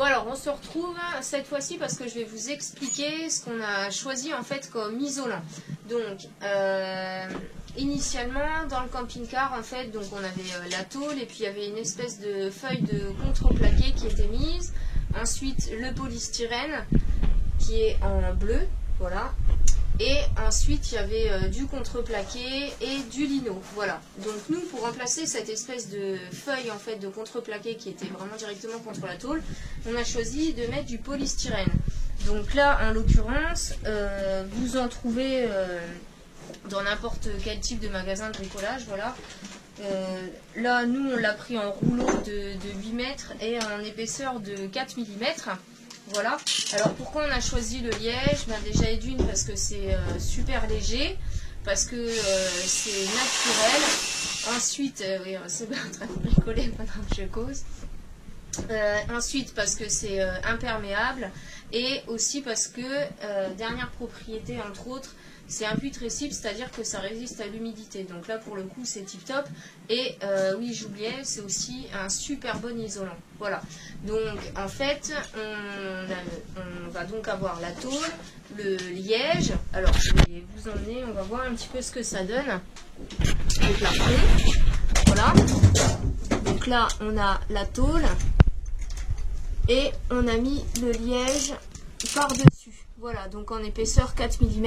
Bon alors on se retrouve cette fois-ci parce que je vais vous expliquer ce qu'on a choisi en fait comme isolant. Donc initialement dans le camping-car en fait, donc on avait la tôle et puis il y avait une espèce de feuille de contreplaqué qui était mise. Ensuite le polystyrène qui est en bleu, voilà. Et ensuite il y avait du contreplaqué et du lino, voilà. Donc nous pour remplacer cette espèce de feuille en fait de contreplaqué qui était vraiment directement contre la tôle, on a choisi de mettre du polystyrène. Donc là en l'occurrence vous en trouvez dans n'importe quel type de magasin de bricolage, voilà. Là nous on l'a pris en rouleau de 8 mètres et en épaisseur de 4 mm. Voilà. Alors pourquoi on a choisi le liège? Ben déjà d'une parce que c'est super léger, parce que c'est naturel. Ensuite, oui, c'est bien en train de bricoler pendant que je cause. Ensuite parce que c'est imperméable et aussi parce que dernière propriété entre autres, c'est imputrescible, c'est-à-dire que ça résiste à l'humidité. Donc là pour le coup c'est tip top. Et oui j'oubliais, c'est aussi un super bon isolant. Voilà. Donc en fait on va donc avoir la tôle, le liège. Alors je vais vous emmener, on va voir un petit peu ce que ça donne. Le plafond. Voilà. Donc là on a la tôle et on a mis le liège par-dessus. Voilà, donc en épaisseur 4 mm.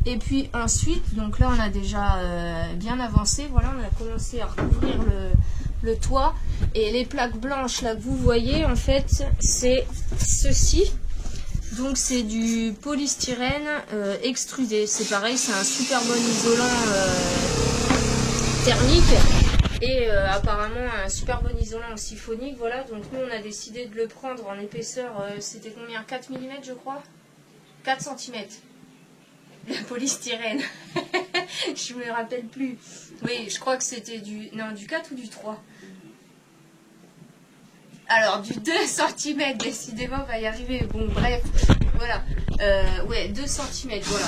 Et puis ensuite, donc là on a déjà bien avancé. Voilà, on a commencé à recouvrir le toit. Et les plaques blanches là que vous voyez, en fait, c'est ceci. Donc c'est du polystyrène extrudé. C'est pareil, c'est un super bon isolant thermique. Et apparemment un super bon isolant aussi phonique. Voilà, donc nous on a décidé de le prendre en épaisseur, c'était combien? 4 mm je crois, 4 cm. Le polystyrène. Je me rappelle plus. Oui, je crois que c'était du 4 ou du 3. Alors du 2 cm, décidément on va y arriver. Bon bref, voilà. Ouais, 2 cm, voilà.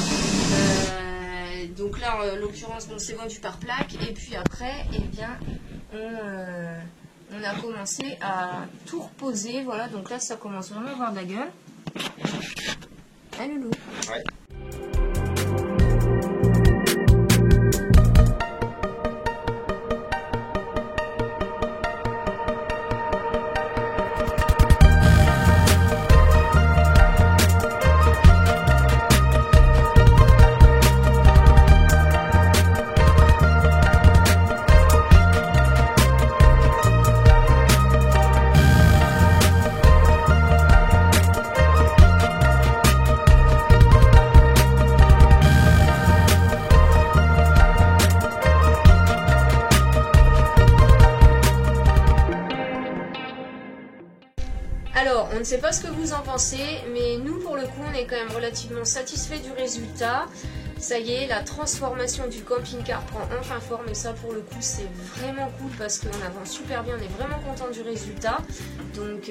Donc là en l'occurrence bon, c'est vendu par plaque. Et puis après, eh bien on a commencé à tout reposer. Voilà, donc là ça commence vraiment à avoir de la gueule. Ah loulou. Ouais. Alors, on ne sait pas ce que vous en pensez, mais nous, pour le coup, on est quand même relativement satisfait du résultat. Ça y est, la transformation du camping-car prend enfin forme et ça, pour le coup, c'est vraiment cool parce qu'on avance super bien, on est vraiment content du résultat. Donc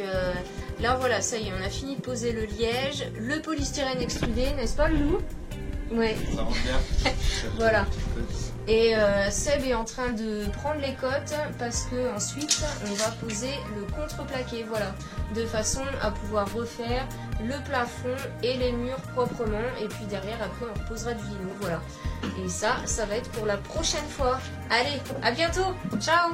là, voilà, ça y est, on a fini de poser le liège, le polystyrène extrudé, n'est-ce pas, Loulou? Ouais. Ça rentre bien. Voilà. Et Seb est en train de prendre les cotes parce que ensuite on va poser le contreplaqué, voilà, de façon à pouvoir refaire le plafond et les murs proprement. Et puis derrière après on reposera du lino, voilà. Et ça va être pour la prochaine fois. Allez, à bientôt, ciao.